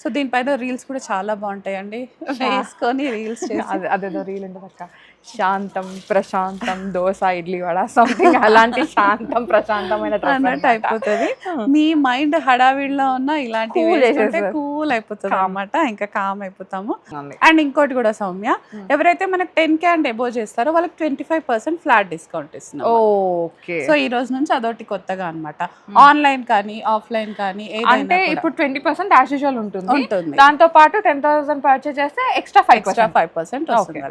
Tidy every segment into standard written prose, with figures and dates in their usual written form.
So దీనిపైన reels కూడా చాలా బాగుంటాయండి, వేసుకొని రీల్స్ చేసి. అదేదో రీల్ ఉంటుంది అక్క, శాంతం ప్రశాంతం దోశ ఇడ్లీ వడ సంథింగ్ అలాంటి శాంతం ప్రశాంతమైన అన్నట్టు అయిపోతుంది. మీ మైండ్ హడావిడిలో ఉన్న ఇలాంటి కూల్ అయిపోతుంది అన్నమాట, ఇంకా కామ్ అయిపోతాము. అండ్ ఇంకోటి కూడా సౌమ్య, ఎవరైతే మనకు 10K అండ్ అబోవ్ చేస్తారో వాళ్ళకి 25% ఫ్లాట్ డిస్కౌంట్ ఇస్తున్నాం. ఓకే, సో ఈ రోజు నుంచి అదొకటి కొత్తగా అన్నమాట. ఆన్లైన్ కానీ ఆఫ్లైన్ కానీ అంటే ఇప్పుడు 20% యాజ్ యూజువల్ ఉంటుంది, దాంతో పాటు 10,000 పర్చేస్ చేస్తే ఎక్స్ట్రా 5% వస్తుంది.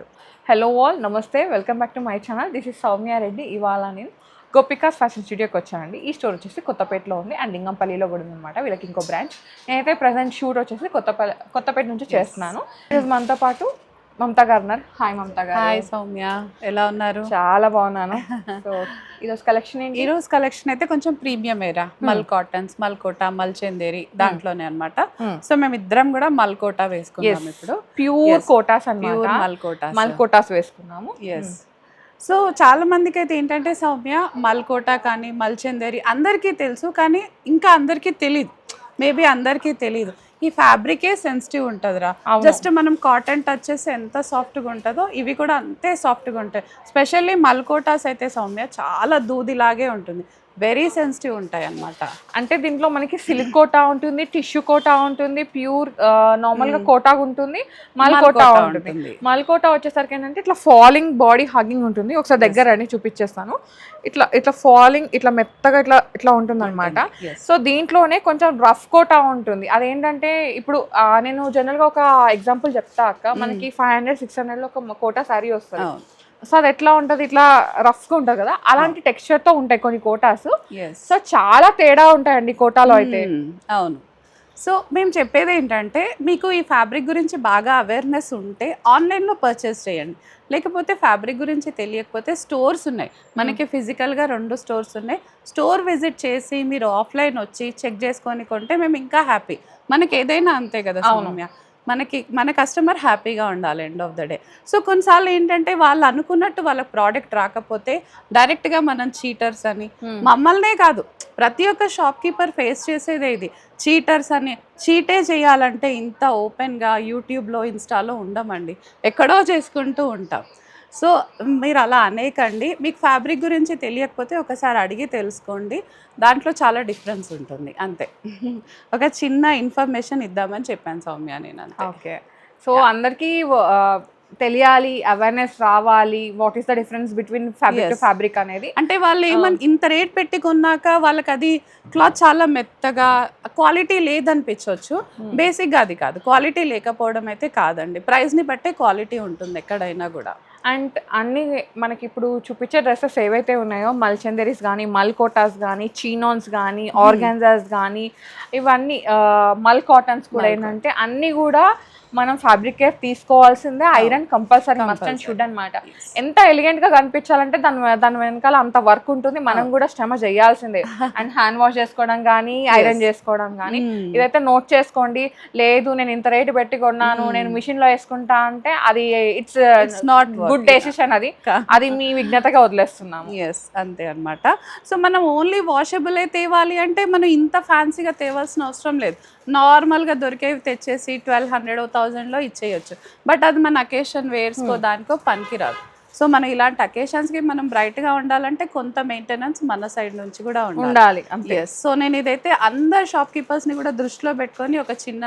హలో ఆల్, నమస్తే, welcome back to my channel. This is Soumya Reddy. ఇవాళ నేను గోపికాస్ ఫ్యాషన్ స్టూడియోకి వచ్చానండి. ఈ స్టోర్ వచ్చేసి కొత్తపేటలో ఉంది అండ్ లింగంపల్లిలో కూడా ఉందన్నమాట. వీళ్ళకి ఇంకో బ్రాంచ్. నేనైతే ప్రజెంట్ షూట్ వచ్చేసి కొత్తపేట నుంచి చేస్తున్నాను. మనతో పాటు మమతా గారు. హాయ్ మమతా గారు. హాయ్ సౌమ్య, ఎలా ఉన్నారు? చాలా బాగున్నాను. సో ఈరోజు కలెక్షన్ ఏంటి? ఈరోజు కలెక్షన్ అయితే కొంచెం ప్రీమియం ఏరా, మల్ కాటన్స్, మల్కోటా, మల్చందేరి దాంట్లోనే అన్నమాట. సో మేము ఇద్దరం కూడా మల్కోటా వేసుకున్నాం. ఇప్పుడు ప్యూర్ కోటాస్ అన్నమాట, మల్కోటాస్ వేసుకున్నాము. ఎస్. సో చాలా మందికి అయితే ఏంటంటే సౌమ్య, మల్కోటా కానీ మల్చందేరి అందరికీ తెలుసు, కానీ ఇంకా అందరికీ తెలీదు. మేబీ అందరికీ తెలీదు, ఈ ఫ్యాబ్రికే సెన్సిటివ్ ఉంటుందిరా. జస్ట్ మనం కాటన్ టచ్ చేసి ఎంత సాఫ్ట్గా ఉంటుందో ఇవి కూడా అంతే సాఫ్ట్గా ఉంటాయి. స్పెషల్లీ మల్కోటాస్ అయితే సౌమ్య చాలా దూదిలాగే ఉంటుంది, వెరీ సెన్సిటివ్ ఉంటాయి అన్నమాట. అంటే దీంట్లో మనకి సిల్క్ కోటా ఉంటుంది, టిష్యూ కోటా ఉంటుంది, ప్యూర్ నార్మల్గా కోటా ఉంటుంది, మల్కోటా ఉంటుంది. మల్కోటా వచ్చేసరికి ఏంటంటే ఇట్లా ఫాలింగ్ బాడీ హగ్గింగ్ ఉంటుంది. ఒకసారి దగ్గర అని చూపించేస్తాను. ఇట్లా ఫాలింగ్ ఇట్లా మెత్తగా ఇట్లా ఉంటుంది అనమాట. సో దీంట్లోనే కొంచెం రఫ్ కోటా ఉంటుంది. అదేంటంటే ఇప్పుడు నేను జనరల్గా ఒక ఎగ్జాంపుల్ చెప్తా అక్క. మనకి 500-600 ఒక కోటా శారీ వస్తుంది. సో అది ఎట్లా ఉంటుంది, ఇట్లా రఫ్గా ఉంటుంది కదా, అలాంటి టెక్స్చర్తో ఉంటాయి కొన్ని కోటాస్. సో చాలా తేడా ఉంటాయండి కోటాలో అయితే. అవును. సో మేము చెప్పేది ఏంటంటే, మీకు ఈ ఫ్యాబ్రిక్ గురించి బాగా అవేర్నెస్ ఉంటే ఆన్లైన్లో పర్చేస్ చేయండి. లేకపోతే ఫ్యాబ్రిక్ గురించి తెలియకపోతే స్టోర్స్ ఉన్నాయి మనకి, ఫిజికల్గా 2 స్టోర్స్ ఉన్నాయి. స్టోర్ విజిట్ చేసి మీరు ఆఫ్లైన్ వచ్చి చెక్ చేసుకొని కొంటే మేము ఇంకా హ్యాపీ. మనకి ఏదైనా అంతే కదా సౌమ్య, మన కస్టమర్ హ్యాపీగా ఉండాలి end of the day. So కొన్నిసార్లు ఏంటంటే వాళ్ళు అనుకున్నట్టు వాళ్ళ ప్రోడక్ట్ రాకపోతే డైరెక్ట్గా మనం చీటర్స్ అని, మమ్మల్నే కాదు ప్రతి ఒక్క షాప్ కీపర్ ఫేస్ చేసేదే ఇది, చీటర్స్ అని. చీటే చేయాలంటే ఇంత ఓపెన్గా యూట్యూబ్లో ఇన్స్టాలో ఉండమండి, ఎక్కడో చేసుకుంటూ ఉంటాం. సో మీరు అలా అనేకండి. మీకు ఫ్యాబ్రిక్ గురించి తెలియకపోతే ఒకసారి అడిగి తెలుసుకోండి, దాంట్లో చాలా డిఫరెన్స్ ఉంటుంది అంతే. ఒక చిన్న ఇన్ఫర్మేషన్ ఇద్దామని చెప్పాను సౌమ్య నేను. ఓకే, సో అందరికీ తెలియాలి, అవేర్నెస్ రావాలి, what is the difference between fabric to fabric అనేది. అంటే వాళ్ళు ఏమని ఇంత రేట్ పెట్టి కొన్నాక వాళ్ళకి అది క్లాత్ చాలా మెత్తగా క్వాలిటీ లేదనిపించవచ్చు. బేసిక్గా అది కాదు, క్వాలిటీ లేకపోవడం అయితే కాదండి, ప్రైస్ని బట్టే క్వాలిటీ ఉంటుంది ఎక్కడైనా కూడా. అండ్ అన్ని మనకి ఇప్పుడు చూపించే డ్రెస్సెస్ ఏవైతే ఉన్నాయో, మల్చందరీస్ కానీ, మల్కోటాస్ కానీ, చీనాన్స్ కానీ, ఆర్గాన్జాస్ కానీ, ఇవన్నీ మల్ కాటన్స్ కూడా ఏంటంటే అన్నీ కూడా మనం ఫ్యాబ్రిక్ కేర్ తీసుకోవాల్సిందే. Iron compulsory must and should అనమాట. ఎంత ఎలిగెంట్గా కనిపించాలంటే దాని వెనకాల అంత వర్క్ ఉంటుంది, మనం కూడా శ్రమ చేయాల్సిందే. అండ్ హ్యాండ్ వాష్ చేసుకోవడం కానీ, ఐరన్ చేసుకోవడం కానీ. ఇదైతే నోట్ చేసుకోండి. లేదు నేను ఇంత రేటు పెట్టి కొన్నాను, నేను మిషన్లో వేసుకుంటా అంటే అది ఇట్స్ నాట్ గుడ్ డెసిషన్. అది మీ విజ్ఞతగా వదిలేస్తున్నాము. ఎస్, అంతే అనమాట. సో మనం ఓన్లీ వాషబుల్ తేవాలి అంటే మనం ఇంత ఫ్యాన్సీగా తేవాల్సిన అవసరం లేదు. నార్మల్గా దొరికేవి తెచ్చేసి 1200-1000లో ఇచ్చేయచ్చు. బట్ అది మన అకేషన్ వేర్స్కో దానికో పనికిరాదు. సో మనం ఇలాంటి అకేషన్స్కి మనం బ్రైట్గా ఉండాలంటే కొంత మెయింటెనెన్స్ మన సైడ్ నుంచి కూడా ఉండాలి. ఎస్. సో నేను ఇదైతే అందరు షాప్ కీపర్స్ని కూడా దృష్టిలో పెట్టుకొని ఒక చిన్న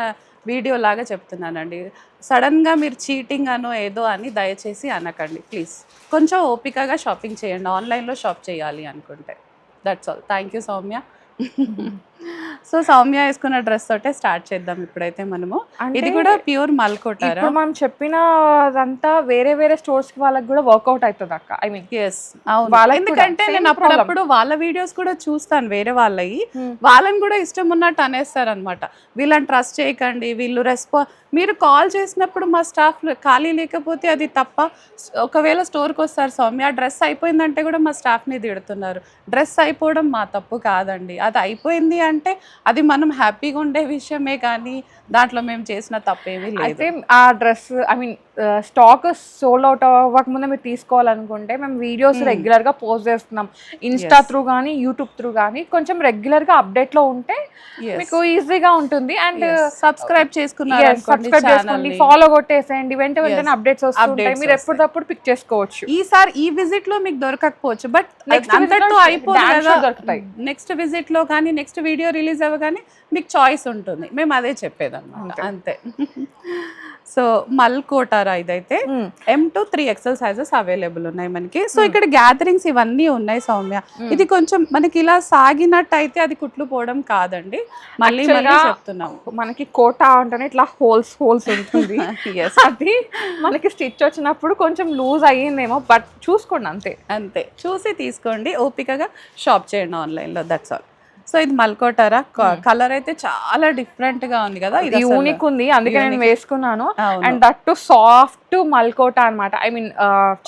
వీడియో లాగా చెప్తున్నానండి. సడన్గా మీరు చీటింగ్ అనో ఏదో అని దయచేసి అనకండి ప్లీజ్. కొంచెం ఓపికగా షాపింగ్ చేయండి ఆన్లైన్లో షాప్ చేయాలి అనుకుంటే. That's all. Thank you Soumya. So Soumya వేసుకున్న డ్రెస్ తోటే స్టార్ట్ చేద్దాం ఇప్పుడైతే మనము. ఇది కూడా ప్యూర్ మల్కోటా. ఇప్పుడు మనం చెప్పిన అదంతా వేరే వేరే స్టోర్స్ కి వాళ్ళకి కూడా వర్కౌట్ అవుతుంది అక్క. ఐ మీన్ ఎస్, అవును. ఎందుకంటే నేను అప్పుడప్పుడు వాళ్ళ వీడియోస్ కూడా చూస్తాను, వేరే వాళ్ళవి. వాళ్ళని కూడా ఇష్టం ఉన్నట్టు అనేస్తారు అనమాట. వీళ్ళని ట్రస్ట్ చేయకండి, వీళ్ళు మీరు కాల్ చేసినప్పుడు మా స్టాఫ్ ఖాళీ లేకపోతే అది తప్ప. ఒకవేళ స్టోర్కి వస్తారు సౌమ్య, డ్రెస్ అయిపోయిందంటే కూడా మా స్టాఫ్ని తిడుతున్నారు. డ్రెస్ అయిపోవడం మా తప్పు కాదండి, అది అయిపోయింది అంటే అది మనం హ్యాపీగా ఉండే విషయమే, కానీ దాంట్లో మేము చేసిన తప్పేమీ లేదు. అయితే ఆ dress I mean stock sold out అవ్వకముందే మీరు తీసుకోవాలనుకుంటే మేము వీడియోస్ రెగ్యులర్గా పోస్ట్ చేస్తున్నాం ఇన్స్టా త్రూ కానీ యూట్యూబ్ త్రూ కానీ కొంచెం రెగ్యులర్గా అప్డేట్లో ఉంటే మీకు ఈజీగా ఉంటుంది. అండ్ సబ్స్క్రైబ్ సబ్స్క్రైబ్ చేసుకోండి, ఫాలో కొట్టేసేయండి, వెంటనే అప్డేట్స్ వస్తుంటాయి, మీరు ఎప్పటికప్పుడు పిక్ చేసుకోవచ్చు. ఈసారి ఈ విజిట్ లో మీకు దొరకకపోవచ్చు, బట్ అంతటితో అయిపోతుంది. నెక్స్ట్ విజిట్ లో కానీ నెక్స్ట్ వీడియో రిలీజ్ అవ్వగానే మీకు చాయిస్ ఉంటుంది. మేము అదే చెప్పేదన్నమాట, అంతే. సో మల్కోటారా ఇదైతే M to 3XL sizes available ఉన్నాయి మనకి. సో ఇక్కడ గ్యాదరింగ్స్ ఇవన్నీ ఉన్నాయి సౌమ్య. ఇది కొంచెం మనకి ఇలా సాగినట్టు అయితే అది కుట్లు పోవడం కాదండి, మళ్ళీ చెప్తున్నాం. మనకి కోటా అంటేనే ఇట్లా హోల్స్ ఉంటుంది. అది మనకి స్టిచ్ వచ్చినప్పుడు కొంచెం లూజ్ అయ్యిందేమో, బట్ చూసుకోండి అంతే చూసి తీసుకోండి, ఓపికగా షాప్ చేయండి ఆన్లైన్లో, దట్స్ ఆల్. సో ఇది మల్కోటారా, కలర్ అయితే చాలా డిఫరెంట్ గా ఉంది కదా, ఇది యూనిక్ ఉంది, అందుకే నేను వేసుకున్నాను. అండ్ దట్ టు సాఫ్ట్ మల్కోటా అన్నమాట. ఐ మీన్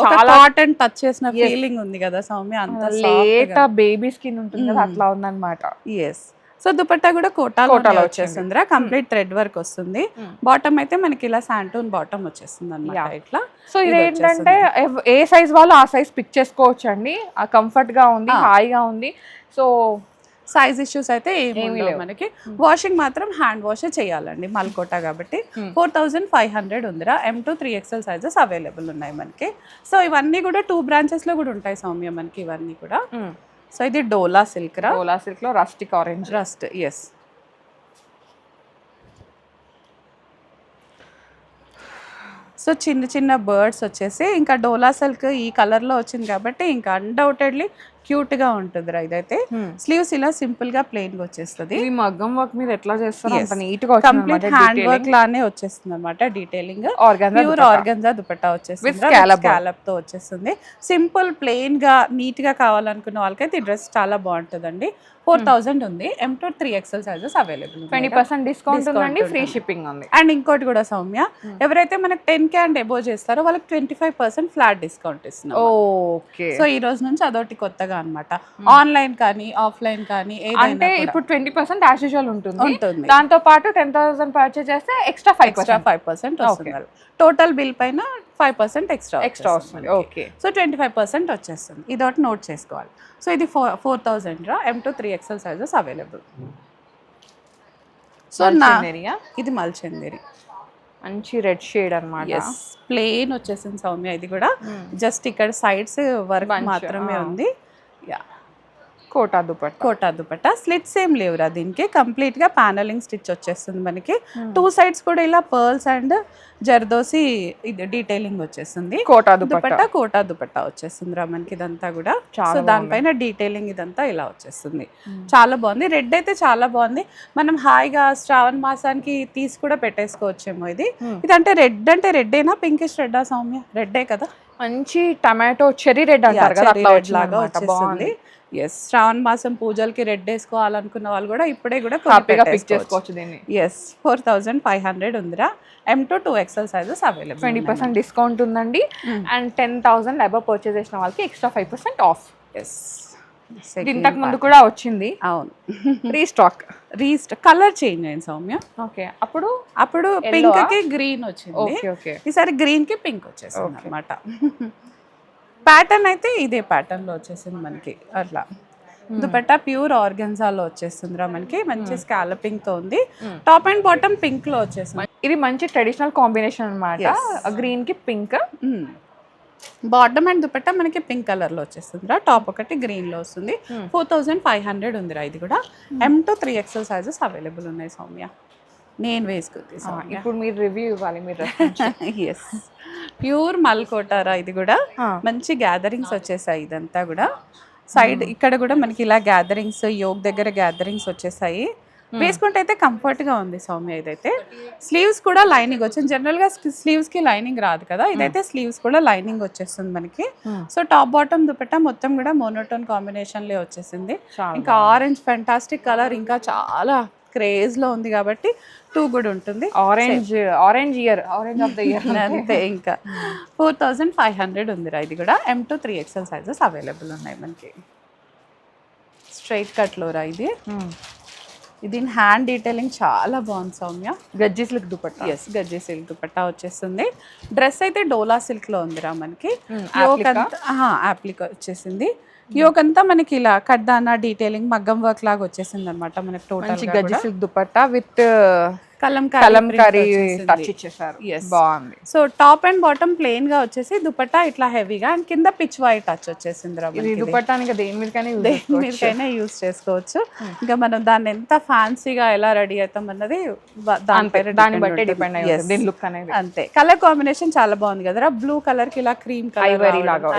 చాలా కాటన్ టచ్ చేసిన ఫీలింగ్ ఉంది కదా సౌమ్య, అంత లేట్ బేబీ స్కిన్ ఉంటుంది కదా, అట్లా ఉందన్నమాట. ఎస్. సో దుపట్టా కూడా కోటాలో వచ్చేస్తుంది, కంప్లీట్ థ్రెడ్ వర్క్ వస్తుంది. బాటమ్ అయితే మనకి ఇలా శాంటూన్ బాటమ్ వచ్చేస్తుంది అన్నమాట ఇట్లా. సో ఇదేంటంటే ఏ సైజ్ వాళ్ళు ఆ సైజ్ పిక్ చేసుకోవచ్చు అండి, కంఫర్ట్ గా ఉంది, హాయిగా ఉంది. సో సైజ్ ఇష్యూస్ అయితే ఏమీ లేవు మనకి. వాషింగ్ మాత్రం హ్యాండ్ వాష్ చేయాలండి, మల్కోటా కాబట్టి. 4500 ఉందిరా. M to 3XL sizes available ఉన్నాయి మనకి. సో ఇవన్నీ కూడా 2 branches లో కూడా ఉంటాయి సౌమ్య మనకి ఇవన్నీ కూడా. సో ఇది డోలా సిల్క్ రా, డోలా సిల్క్ లో rustic orange, rust. Yes. So చిన్న చిన్న బర్డ్స్ వచ్చేసి ఇంకా డోలా సిల్క్ ఈ కలర్లో వచ్చింది కాబట్టి ఇంకా అన్డౌటెడ్లీ క్యూట్గా ఉంటుంది రా. ఇదైతే స్లీవ్స్ ఇలా సింపుల్ గా ప్లెయిన్ గా వచ్చేస్తుంది. ఈ మగ్గం వర్క్ మీద ఎట్లా చేస్తారు, అంత నీట్ గా కంప్లీట్ హ్యాండ్ వర్క్ లానే వచ్చేస్తుంది అన్నమాట. డీటెయిలింగ్ ప్యూర్ ఆర్గన్జా దుపట్టా వచ్చేస్తుంది, స్కాలప్ తో వచ్చేస్తుంది. సింపుల్ ప్లెయిన్ గా నీట్ గా కావాలనుకున్న వాళ్ళకైతే ఈ డ్రెస్ చాలా బాగుంటుందండి. 4000 ఉంది. M to 3XL sizes available, 20% discount ఉందండి, ఫ్రీ షిప్పింగ్ ఉంది. అండ్ ఇంకోటి కూడా సౌమ్య, ఎవరైతే మనకి 10K అండ్ అబోవ్ చేస్తారో వాళ్ళకి 25% ఫ్లాట్ డిస్కౌంట్ ఇస్తున్నాం. ఓకే. సో ఈ రోజు నుంచి అదొకటి కొత్తగా అన్నమాట. ఆన్లైన్ కానీ ఆఫ్లైన్ కానీ అంటే ఇప్పుడు 20% యాజ్ యూజువల్ ఉంటుంది, దాంతో పాటు 10,000 పర్చేజ్ చేస్తే ఎక్స్ట్రా 5% వస్తుంది. టోటల్ బిల్ పైన 5% ఎక్స్ట్రా వస్తుంది. ఓకే. సో 25% వచ్చేస్తుంది. ఇదొకటి నోట్ చేసుకోవాలి. సో ఇది 4000 రా. M to 3XL sizes available. So ఇది మల్చందేరి, మంచి రెడ్ షేడ్ అన్నమాట. ప్లెయిన్ వచ్చేసింది సౌమ్య. ఇది కూడా జస్ట్ ఇక్కడ సైడ్స్ వర్క్ మాత్రమే ఉంది. కోటా దుపట్టా స్లిట్స్ ఏం లేవురా దీనికి, కంప్లీట్ గా ప్యానలింగ్ స్టిచ్ వచ్చేస్తుంది మనకి. 2 sides కూడా ఇలా పర్ల్స్ అండ్ జర్దోసి ఇది డీటెయిలింగ్ వచ్చేస్తుంది. కోటా దుపట్టా వచ్చేస్తుంది రా మనకి ఇదంతా కూడా. సో దానిపైన డీటెయిలింగ్ ఇదంతా ఇలా వచ్చేస్తుంది, చాలా బాగుంది. రెడ్ అయితే చాలా బాగుంది, మనం హాయిగా శ్రావణ మాసానికి తీసి కూడా పెట్టేసుకోవచ్చేమో. ఇదంటే రెడ్ ఏనా, పింకిష్ రెడ్డా సౌమ్య? రెడ్డే కదా, మంచి టమాటో చెర్రీ రెడ్ అంటారు కదా, రెడ్ లాగా వచ్చేస్తుంది. ఎస్, శ్రావణ మాసం పూజలకి రెడ్ వేసుకోవాలనుకున్న వాళ్ళు కూడా ఇప్పుడే కూడా పిక్ చేసుకోవచ్చు దీన్ని. ఎస్, 4500 ఉందిరా. M to 2XL sizes available, 20% discount ఉందండి. అండ్ 10,000 అబవ్ పర్చేజ్ చేసిన వాళ్ళకి ఎక్స్ట్రా 5% ఆఫ్. ఎస్, ఇంతకు ముందు కూడా వచ్చింది. అవును, రీస్టాక్ కలర్ చేంజ్ అయింది సౌమ్య. ఓకే. అప్పుడు పింక్ కి గ్రీన్ వచ్చింది, ఈసారి గ్రీన్ కి పింక్ వచ్చేసింది అనమాట. ప్యాటర్న్ అయితే ఇదే ప్యాటర్న్ లో వచ్చేసింది మనకి. అట్లా దుపట్టా ప్యూర్ ఆర్గన్జాలో వచ్చేస్తుందిరా మనకి, మంచి స్కాలపింగ్ తో ఉంది. టాప్ అండ్ బాటమ్ పింక్ లో వచ్చేసింది. ఇది మంచి ట్రెడిషనల్ కాంబినేషన్ అన్నమాట, గ్రీన్ కి పింక్. బాటమ్ అండ్ దుపట్టా మనకి పింక్ కలర్ లో వచ్చేస్తుందిరా, టాప్ ఒకటి గ్రీన్ లో వస్తుంది. 4500 ఉందిరా. ఇది కూడా M to 3XL sizes available ఉన్నాయి సౌమ్య. నేను వేసుకుంది. ఇప్పుడు మీరు రివ్యూ ఇవ్వాలి మీరు. ఎస్, ప్యూర్ మల్కోటారా. ఇది కూడా మంచి గ్యాదరింగ్స్ వచ్చేసాయి. ఇదంతా కూడా సైడ్ ఇక్కడ కూడా మనకి ఇలా గ్యాదరింగ్స్, యోగ్ దగ్గర గ్యాదరింగ్స్ వచ్చేసాయి. వేసుకుంటే అయితే కంఫర్ట్ గా ఉంది సౌమ్య. ఇదైతే స్లీవ్స్ కూడా లైనింగ్ వచ్చింది. జనరల్ గా స్లీవ్స్ కి లైనింగ్ రాదు కదా, ఇదైతే స్లీవ్స్ కూడా లైనింగ్ వచ్చేస్తుంది మనకి. సో టాప్ బాటమ్ దుపట్టా మొత్తం కూడా మోనోటోన్ కాంబినేషన్ లో వచ్చేసింది. ఇంకా ఆరెంజ్ ఫెంటాస్టిక్ కలర్, ఇంకా చాలా క్రేజ్ లో ఉంది కాబట్టి 2 కూడా ఉంటుంది. ఆరెంజ్ ఆఫ్ ద ఇయర్ అంతే. ఇంకా 4500 ఉందిరా. ఇది కూడా M to 3XL sizes available ఉన్నాయి మనకి. స్ట్రైట్ కట్ లో రా ఇది. దీని హ్యాండ్ డీటెయిలింగ్ చాలా బాగుంది సౌమ్య. గజ్జి సిల్క్ దుపట్టా. ఎస్, గజ్జి సిల్క్ దుపట్టా వచ్చేస్తుంది. డ్రెస్ అయితే డోలా సిల్క్ లో ఉందిరా మనకి. యాప్లిక్ వచ్చేసింది. యోక్ అంతా మనకి ఇలా కడ్దానా డీటెయిలింగ్ మగ్గం వర్క్ లాగా వచ్చేసింది అనమాట మనకి. టోటల్ గజ్జి silk dupatta with Kalamkari touch ఇచ్చేసారు. బాగుంది. So top and bottom plain గా వచ్చేసి దుపట్టా ఇట్లా హెవీగా అండ్ కింద పిచ్ వైట్ టచ్ వచ్చేసింది. ఇది దుపట్టానికి దేని మీదకైనా యూజ్ చేసుకోవచ్చు. ఇంకా మనం దాన్ని ఎంత ఫ్యాన్సీగా ఎలా రెడీ అవుతాం అన్నది దాన్ని బట్టి డిపెండ్ అయ్యింది దీని లుక్ అనేది. అంతే. కలర్ కాంబినేషన్ చాలా బాగుంది కదరా. బ్లూ కలర్ కి ఇలా క్రీమ్ కలర్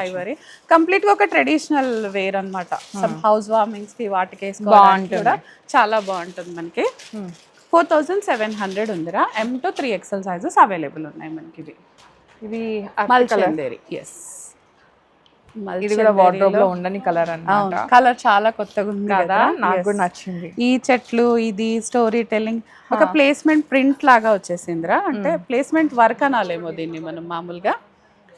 ఐవరీ కంప్లీట్ గా ఒక ట్రెడిషనల్ వేర్ అనమాట. సమ్ హౌస్ వార్మింగ్స్ కి వాటికి వేసుకోవడానికి కూడా చాలా బాగుంటుంది మనకి. 4700 ఉందిరా. M to 3XL sizes available ఉన్నాయి మనకి. ఇది మల్చందేరి. ఎస్, ఇది కూడా వార్డ్రోబ్ లో ఉండని కలర్ అన్నమాట. కలర్ చాలా కొత్తగా ఉంది కదా, నాకు కూడా నచ్చింది. ఈ చెట్లు ఇది స్టోరీ టెల్లింగ్ ఒక ప్లేస్మెంట్ ప్రింట్ లాగా వచ్చేసిందిరా. అంటే ప్లేస్మెంట్ వర్క్ అనాలేమో దీన్ని మనం మామూలుగా.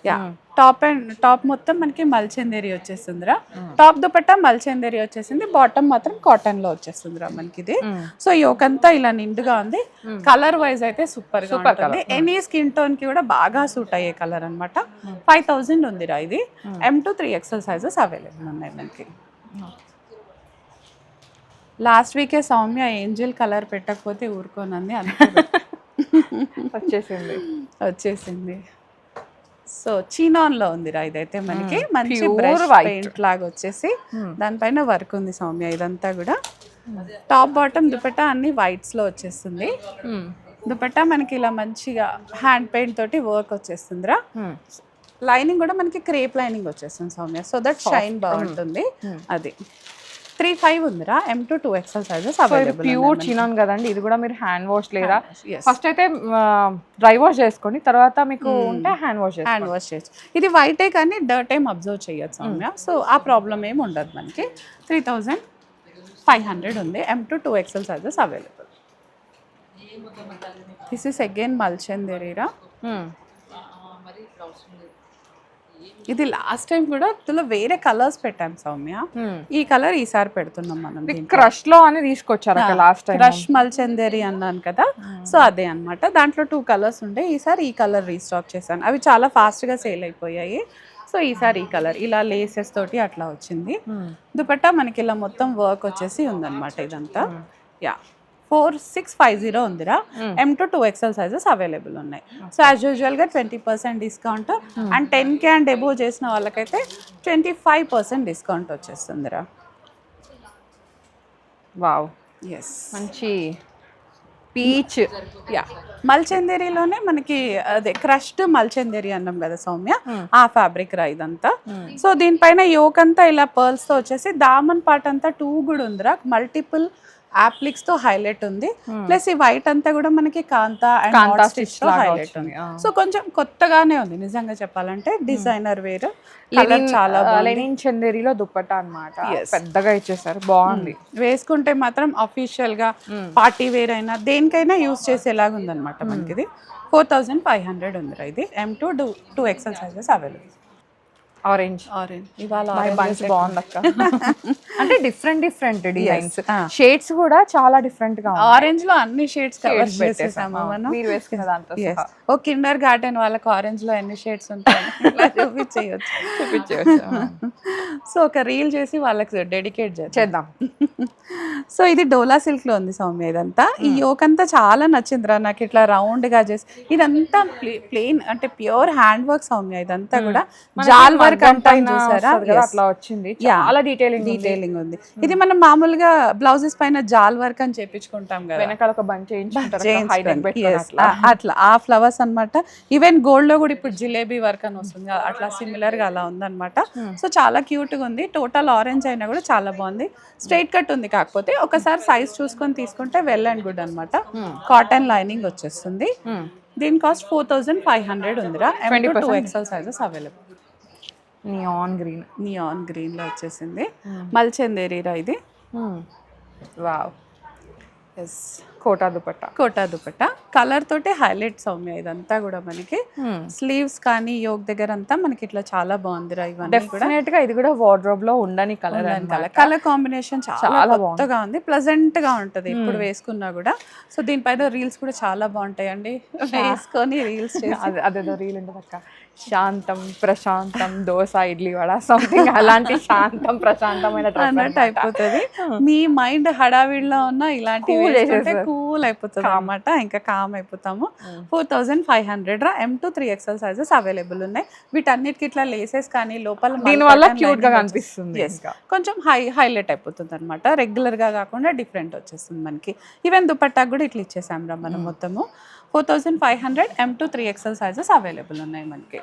యా, టాప్ మొత్తం మనకి మల్చందేరి వచ్చేసిందిరా. టాప్ దుపట్టా మల్చందేరి వచ్చేసింది. బాటమ్ మాత్రం కాటన్ లో వచ్చేసిందిరా మనకి ఇది. సో యోకంతా ఇలా నిండుగా ఉంది. కలర్ వైజ్ అయితే సూపర్ గా ఉంటుంది. ఎనీ స్కిన్ టోన్ కి కూడా బాగా సూట్ అయ్యే కలర్ అనమాట. 5000 ఉందిరా ఇది. M to 3XL sizes available ఉన్నాయి మనకి. లాస్ట్ వీకే సౌమ్య ఏంజల్ కలర్ పెట్టకపోతే ఊరుకోనంది, వచ్చేసింది. సో చీనాన్ లో ఉందిరా ఇదైతే మనకి. మంచి బ్రష్ పెయింట్ లాగా వచ్చేసి దానిపైన వర్క్ ఉంది సౌమ్య. ఇదంతా కూడా టాప్ బాటమ్ దుపట్టా అన్ని వైట్స్ లో వచ్చేస్తుంది. దుపట్టా మనకి ఇలా మంచిగా హ్యాండ్ పెయింట్ తోటి వర్క్ వచ్చేస్తుందిరా. లైనింగ్ కూడా మనకి క్రేప్ లైనింగ్ వచ్చేస్తుంది సౌమ్య. సో దట్ షైన్ బాగుంటుంది. అది 35 ఉందిరా. M to 2XL sizes available. Pure chinon కదండి. ఇది కూడా మీరు హ్యాండ్ వాష్ లేదా ఫస్ట్ అయితే డ్రై వాష్ చేసుకోండి, తర్వాత మీకు ఉంటే హ్యాండ్ వాష్ చేయొచ్చు. ఇది వైటే కానీ డర్ట్ ఏం అబ్జర్వ్ చేయొచ్చు సౌమ్య. సో ఆ ప్రాబ్లం ఏమి ఉండదు మనకి. 3500 ఉంది. M to 2XL sizes available. This is again మల్చందేరిరా. ఇది లాస్ట్ టైం కూడా ఇందులో వేరే కలర్స్ పెట్టాం సౌమ్య. ఈ కలర్ ఈసారి పెడుతున్నాం మనం. క్రష్ లో అని తీసుకొచ్చారు లాస్ట్ టైం. క్రష్ మల్చందేరి అన్నాను కదా. సో అదే అన్నమాట. దాంట్లో 2 కలర్స్ ఉండే. ఈసారి ఈ కలర్ రీస్టాక్ చేశాను. అవి చాలా ఫాస్ట్ గా సేల్ అయిపోయాయి. సో ఈసారి ఈ కలర్ ఇలా లేసెస్ తోటి అట్లా వచ్చింది. దుపట్టా మనకి ఇలా మొత్తం వర్క్ వచ్చేసి ఉందన్నమాట ఇదంతా. యా, 4650 ఉందిరా. M to 2XL sizes available ఉన్నాయి. సో యాజ్ యూజువల్గా 20% discount and 10K and above చేసిన వాళ్ళకైతే 25% డిస్కౌంట్ వచ్చేస్తుందిరా. వావ్, ఎస్, మంచి పీచ్. యా, మల్చందేరిలోనే మనకి అదే క్రష్డ్ మల్చందేరి అన్నాం కదా సౌమ్య, ఆ ఫ్యాబ్రిక్ రా ఇదంతా. సో దీనిపైన యోక్ అంతా ఇలా పర్ల్స్ తో వచ్చేసి దామన్ పార్ట్ అంతా 2 కూడా ఉందిరా. మల్టిపుల్ యాప్లిక్స్ తో హైలైట్ ఉంది. ప్లస్ ఈ వైట్ అంతా కూడా మనకి కాంతా అండ్ స్టిచ్ తో హైలైట్ ఉంది. సో కొంచెం కొత్తగానే ఉంది నిజంగా చెప్పాలంటే. డిజైనర్ వేర్ చాలా లెనిన్ చందేరిలో దుపట్టా అన్నమాట. పెద్దగా ఇచ్చేసారు, బాగుంది. వేసుకుంటే మాత్రం అఫీషియల్ గా పార్టీ వేర్ అయినా దేనికైనా యూజ్ చేసేలాగా ఉందన్నమాట మనకి. ఇది 4500 ఉందిరా. ఇది M to 2XL sizes available. Orange ఇవాళ బాగుంది అక్క. అంటే డిఫరెంట్ డిజైన్స్, షేడ్స్ కూడా చాలా డిఫరెంట్ గా. ఆరెంజ్ లో అన్ని షేడ్స్ కవర్ చేసేసాము మనం. మీరు వేసుకున్న దాంతో ఓ కిండర్ గార్డెన్ వాళ్ళకి ఆరెంజ్ లో ఎన్ని షేడ్స్ ఉంటాయి చూపించవచ్చు. సో ఒక రీల్ చేసి వాళ్ళకి డెడికేట్ చేద్దాం. సో ఇది డోలా సిల్క్ లో ఉంది సౌమ్య ఇదంతా. ఈ యోక్ అంతా చాలా నచ్చిందిరా నాకు. ఇట్లా రౌండ్ గా చేసి ఇదంతా ప్లెయిన్ అంటే ప్యూర్ హ్యాండ్ వర్క్ సౌమ్య. ఇదంతా కూడా జాల్ వర్క్ అంటాం చూసారా, అట్లా వచ్చింది. చాలా డీటెయిలింగ్ ఉంది. ఇది మనం మామూలుగా బ్లౌజెస్ పైన జాల్ వర్క్ అని చేపించుకుంటాం కదా, వెనకాల ఒక బంచ్ అట్లా ఆ ఫ్లవర్స్ అన్నమాట. ఈవెన్ గోల్డ్ లో కూడా ఇప్పుడు జిలేబీ వర్క్ అని వస్తుంది అట్లా సిమిలర్ గా అలా ఉందన్నమాట. సో చాలా క్యూట్ గా ఉంది. టోటల్ ఆరెంజ్ అయినా కూడా చాలా బాగుంది. స్ట్రైట్ కట్ ఉంది, కాకపోతే ఒకసారి సైజ్ చూసుకొని తీసుకుంటే వెల్ అండ్ గుడ్ అనమాట. కాటన్ లైనింగ్ వచ్చేస్తుంది. దీని కాస్ట్ 4500 ఉందిరా. M to 2XL sizes available. Neon green లో వచ్చేసింది. మల్చందేరి రా ఇది. Wow, yes, Kota dupatta. Kota dupatta colour తోటి హైలైట్ సౌమ్య ఇదంతా కూడా మనకి స్లీవ్స్ కానీ యోగ్ దగ్గర అంతా మనకి ఇట్లా చాలా బాగుందిరా ఇవన్నీ కూడా డెఫినెట్ గా ఇది కూడా వార్డ్రోబ్ లో ఉండని కలర్ కలర్ కాంబినేషన్ చాలా కొత్తగా ఉంది, ప్లెజెంట్ గా ఉంటది ఇప్పుడు వేసుకున్నా కూడా. సో దీనిపైన రీల్స్ కూడా చాలా బాగుంటాయండి, వేసుకొని రీల్స్ అదేదో రీల్ ఉంటుంది అక్క, శాంతం ప్రశాంతం దోశ ఇడ్లీ వడ సంథింగ్ అలాంటి శాంతం ప్రశాంతమైన అన్నట్టు అయిపోతుంది. మీ మైండ్ హడావిడిలో ఉన్న ఇలాంటివి వేసుకుంటే కూల్ అయిపోతుంది అన్నమాట, ఇంకా కామ్ అయిపోతాము. 4500 రా. M2 3XL సైజెస్ అవైలబుల్ ఉన్నాయి. వీటన్నిటికి ఇట్లా లేసెస్ కానీ లోపల దీనివల్ల క్యూట్ గా కనిపిస్తుంది, కొంచెం హైలైట్ అయిపోతుంది అనమాట, రెగ్యులర్ గా కాకుండా డిఫరెంట్ వచ్చేస్తుంది మనకి. ఈవెన్ దుపట్టాకు కూడా ఇట్లా ఇచ్చేసాం రా మనం మొత్తము. 4500 M2 3XL సైజెస్ అవైలబుల్ ఉన్నాయి మనకి.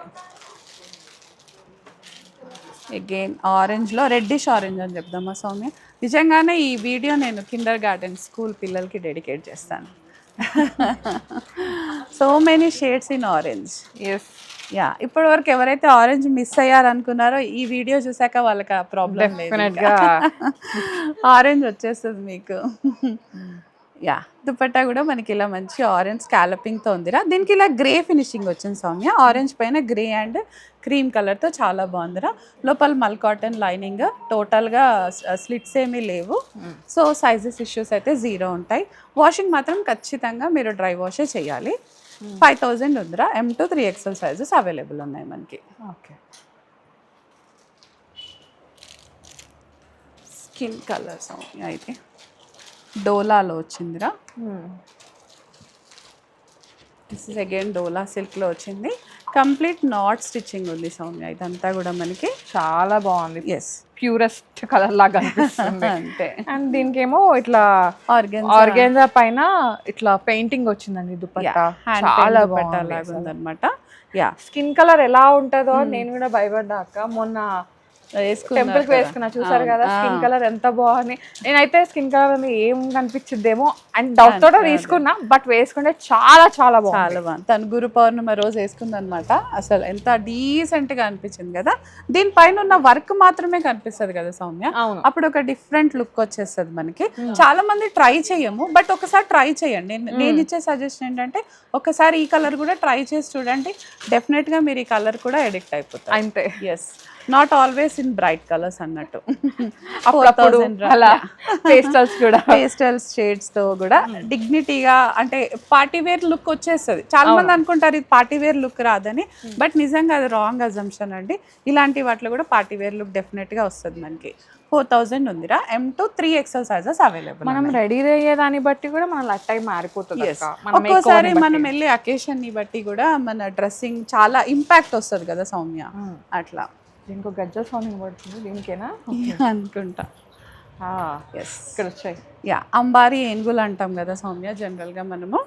అగైన్ ఆరెంజ్లో రెడ్డిష్ ఆరెంజ్ అని చెప్దామా సౌమ్య? నిజంగానే ఈ వీడియో నేను కిండర్ గార్డెన్ స్కూల్ పిల్లలకి డెడికేట్ చేస్తాను. So many shades in orange. Yes yeah, ఇప్పటి వరకు ఎవరైతే ఆరెంజ్ మిస్ అయ్యారనుకున్నారో ఈ వీడియో చూసాక వాళ్ళకి ఆ ప్రాబ్లం లేదు, ఆరెంజ్ వచ్చేస్తుంది మీకు. యా, దుపట్టా కూడా మనకి ఇలా మంచి ఆరెంజ్ స్కాలపింగ్తో ఉందిరా. దీనికి ఇలా గ్రే ఫినిషింగ్ వచ్చింది సౌమ్య, ఆరెంజ్ పైన గ్రే అండ్ క్రీమ్ కలర్తో చాలా బాగుందిరా. లోపల మల్ కాటన్ లైనింగ్, టోటల్గా స్లిట్స్ ఏమీ లేవు. సో సైజెస్ ఇష్యూస్ అయితే 0 ఉంటాయి. వాషింగ్ మాత్రం ఖచ్చితంగా మీరు డ్రై వాషే చేయాలి. 5000 ఉందిరా. M2 3XL సైజెస్ అవైలబుల్ ఉన్నాయి మనకి. ఓకే, స్కిన్ కలర్ సౌమ్య అయితే డోలాలో వచ్చిందిరా. దిస్ ఇస్ అగైన్ డోలా సిల్క్లో వచ్చింది. కంప్లీట్ నాట్ స్టిచ్చింగ్ ఉంది సౌమ్య, ఇదంతా కూడా మనకి చాలా బాగుంది. ఎస్, ప్యూరెస్ట్ కలర్ లాగా అనిపిస్తుంది అంతే. అండ్ దీనికేమో ఇట్లా ఆర్గాన్జా పైన ఇట్లా పెయింటింగ్ వచ్చిందండి దుపట్టా, చాలా బాగుంది అనమాట. యా, స్కిన్ కలర్ ఎలా ఉంటుందో నేను కూడా భయపడ్డా అక్క, మొన్న టెంపుల్ కి వేసుకున్నా చూసారు కదా స్కిన్ కలర్ ఎంత బాగుంది. నేనైతే స్కిన్ కలర్ ఏం కనిపించిద్దేమో అండ్ డౌట్ తోట తీసుకున్నా, బట్ వేసుకుంటే చాలా చాలా బాగుంది. తను గురు పౌర్ణమి రోజు వేసుకుంది అనమాట, అసలు ఎంత డీసెంట్ గా అనిపించింది కదా. దీనిపైన ఉన్న వర్క్ మాత్రమే కనిపిస్తుంది కదా సౌమ్య, అప్పుడు ఒక డిఫరెంట్ లుక్ వచ్చేస్తుంది మనకి. చాలా మంది ట్రై చేయము, బట్ ఒకసారి ట్రై చేయండి. నేను ఇచ్చే సజెషన్ ఏంటంటే ఒకసారి ఈ కలర్ కూడా ట్రై చేసి చూడండి, డెఫినెట్ గా మీరు ఈ కలర్ కూడా అడిక్ట్ అయిపోతారు. అంతే. Yes, not always in bright colours అన్నట్టు, పేస్టల్స్ షేడ్స్ తో కూడా డిగ్నిటీగా అంటే పార్టీ వేర్ లుక్ వచ్చేస్తుంది. చాలా మంది అనుకుంటారు ఇది పార్టీ వేర్ లుక్ రాదని, బట్ నిజంగా అది రాంగ్ అజంప్షన్ అండి. ఇలాంటి వాటిలో కూడా పార్టీ వేర్ లుక్ డెఫినెట్ గా వస్తుంది మనకి. 4000 ఉందిరా. M2 3XL sizes available. మనం రెడీ అయ్యే దాన్ని బట్టి కూడా మన లట్ టైం మారిపోతుంది. ఒక్కోసారి మనం వెళ్ళే అకేషన్ ని బట్టి కూడా మన డ్రెస్సింగ్ చాలా ఇంపాక్ట్ వస్తుంది కదా సౌమ్య, అట్లా. ఇంకో గజ్జల్ సౌండ్ పడుతుంది దీనికేనా అనుకుంటా. ఎస్, ఇక్కడ వచ్చాయి. యా, అంబారీ ఏనుగులు అంటాం కదా సౌమ్య జనరల్ గా మనము,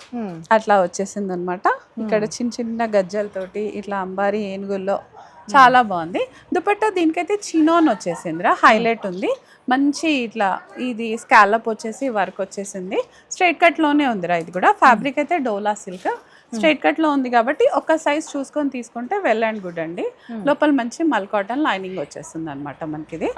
అట్లా వచ్చేసింది అనమాట. ఇక్కడ చిన్న చిన్న గజ్జలతోటి ఇట్లా అంబారీ ఏనుగుల్లో చాలా బాగుంది. దుపట్టా దీనికైతే చినోన్ వచ్చేసిందిరా, హైలైట్ ఉంది మంచి. ఇట్లా ఇది స్కాలప్ వచ్చేసి వర్క్ వచ్చేసింది. స్ట్రైట్ కట్లోనే ఉందిరా. ఇది కూడా ఫ్యాబ్రిక్ అయితే డోలా సిల్క్, స్ట్రైట్ కట్లో ఉంది కాబట్టి ఒక సైజ్ చూసుకొని తీసుకుంటే వెల్ అండ్ గుడ్ అండి. లోపల మంచి మల్ కాటన్ లైనింగ్ వచ్చేస్తుంది అనమాట మనకి ఇది.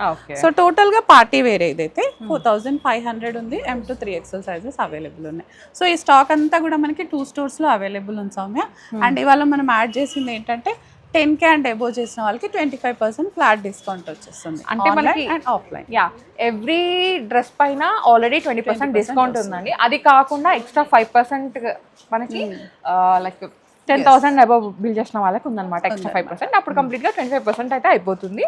సో టోటల్ గా పార్టీ వేర్ ఇదైతే 4500 ఉంది. M2 3XL సైజెస్ అవైలబుల్ ఉన్నాయి. సో ఈ స్టాక్ అంతా కూడా మనకి 2 స్టోర్స్ లో అవైలబుల్ ఉంది సౌమ్య. అండ్ ఇవాళ మనం యాడ్ చేసింది ఏంటంటే 10K అండ్ అబోవ్ చేసిన వాళ్ళకి 25% ఫ్లాట్ డిస్కౌంట్ వచ్చేస్తుంది, అంటే మనకి and offline. Yeah, every dress పైన ఆల్రెడీ 20% డిస్కౌంట్ ఉందండి. అది కాకుండా ఎక్స్ట్రా 5% మనకి లైక్ 10,000 అబోవ్ బిల్ చేసిన వాళ్ళకి ఉందన్నమాట ఎక్స్ట్రా 5%. అప్పుడు కంప్లీట్ గా 25% అయితే అయిపోతుంది.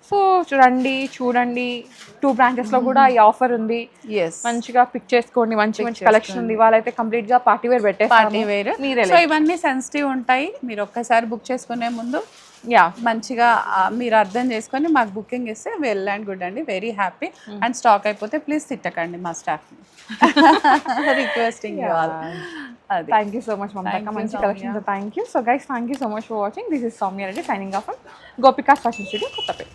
సో చూడండి 2 బ్రాంచెస్ లో కూడా ఈ ఆఫర్ ఉంది. మంచిగా పిక్ చేసుకోండి, మంచి మంచి కలెక్షన్ ఉంది. వాళ్ళైతే కంప్లీట్ గా party wear party wear. So ఇవన్నీ సెన్సిటివ్ ఉంటాయి, మీరు ఒక్కసారి బుక్ చేసుకునే ముందు మంచిగా మీరు అర్థం చేసుకొని మాకు బుకింగ్ ఇస్తే వెల్ అండ్ గుడ్ అండి, వెరీ హ్యాపీ. అండ్ స్టాక్ అయిపోతే ప్లీజ్ తిట్టకండి మా staff, requesting you all. Thank you so much, Mamta. Manchi collections. Thank you. So guys, thank you so much for watching. This is Soumya Reddy signing off from Gopika's Fashion Studio, Kottapet.